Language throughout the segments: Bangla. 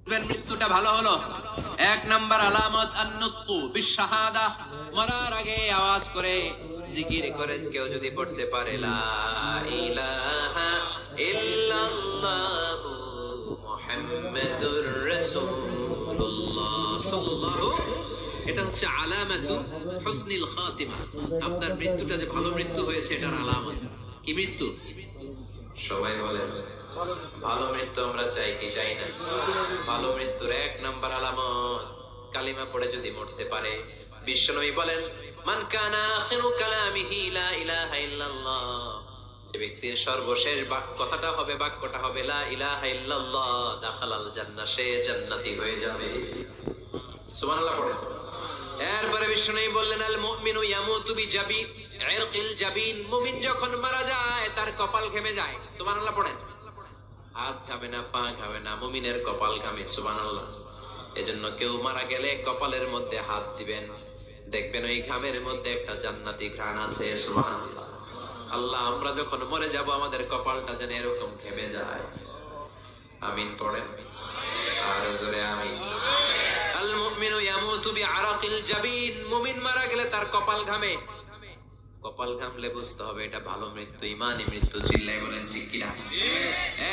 মৃত্যুটা ভালো হলো। এক নাম্বার আলামত আন-নুতকু বিশ-শাহাদা, মরার আগে আওয়াজ করে জিকির করে কেউ যদি পড়তে পারে লা ইলাহা ইল্লাল্লাহু মুহাম্মাদুর রাসূলুল্লাহ সাল্লাল্লাহু, এটা হচ্ছে আলামাতু হুসনিল খাতিমা। আপনার মৃত্যুটা যে ভালো মৃত্যু হয়েছে এটার আলামত। কি মৃত্যু? সবাই বলেন ভালো মৃত্যু আমরা চাই কি চাই না? ভালো মৃত্যুর এক নাম্বার আলামত কালিমা পড়ে যদি মরতে পারে। বিশ্বনবী বলেন মান কানা আখিরু কালামিহি লা ইলাহা ইল্লাল্লাহ, যে ব্যক্তির সর্বশেষ কথাটা হবে, বাক্যটা হবে লা ইলাহা ইল্লাল্লাহ, দাখালাল জান্নাহ, সে জান্নাতি হয়ে যাবে। সুবহানাল্লাহ পড়ে। এরপরে বিশ্বনবী বললেন আল মুমিনু ইয়ামুতু বিজাবিন ইরকিল জাবিন, মুমিন যখন মারা যায় তার কপাল ঘেমে যায়। সুবহানাল্লাহ পড়েন। হাত ঘামে না, পা ঘামে না, মুমিনের কপাল ঘামে। সুবহানাল্লাহ। এজন্য কেউ মারা গেলে কপালের মধ্যে হাত দিবেন, দেখবেন ওই ঘামের মধ্যে একটা জান্নাতি ঘ্রাণ আছে। সুবহানাল্লাহ। আল্লাহ, আমরা যখন মরে যাব আমাদের কপালটা যেন এরকম ঘেমে যায়। আমিন পড়েন আর জোরে আমিন। আল মুমিনু ইয়ামুতু বিআরাকিল জাবিন, মুমিন মারা গেলে তার কপাল ঘামে। কপাল ঘামলে বুঝতে হবে এটা ভালো মৃত্যু, ইমানি মৃত্যু। চিল্লায় বলেন ঠিক কিনা?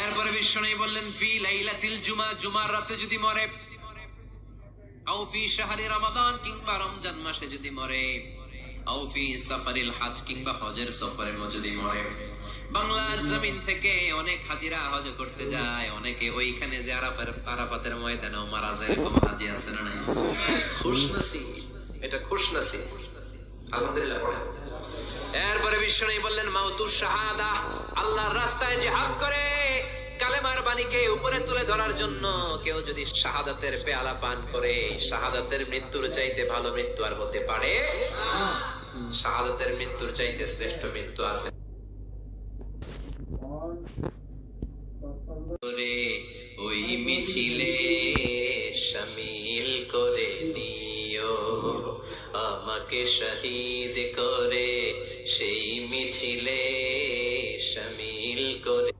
এরপরে বিশ্বনবী বললেন ফি লাইলাতিল জুমা, জুমার রাতে যদি মরে, আও ফি শাহরি রমাদান, কিংবা রমজান মাসে যদি মরে, আও ফি সাফারিল হজ, কিংবা হজের সফরে যদি মরে। বাংলার জমিন থেকে অনেক হাজিরা হজ করতে যায়, অনেকে ওইখানে যে আরাফাতের ময়দানেও মারা যায়, এরকম হাজি আছে না নাই? খুশনসিব, এটা খুশনসিব। আলহামদুলিল্লাহ। এরপরে বিশ্বনবী বললেন মাউতু শাহাদা, আল্লাহর রাস্তায় জিহাদ করে কালেমার বাণীকে উপরে তুলে ধরার জন্য কেউ যদি শাহাদাতের পেয়ালা পান করে, শাহাদাতের মৃত্যুর চাইতে ভালো মৃত্যু আর হতে পারে? শাহাদাতের মৃত্যুর চাইতে শ্রেষ্ঠ মৃত্যু আছে? ওই মিছিলে শামিল করে নিও, আমাকে শহীদ করে সেই মিছিলে শামিল করে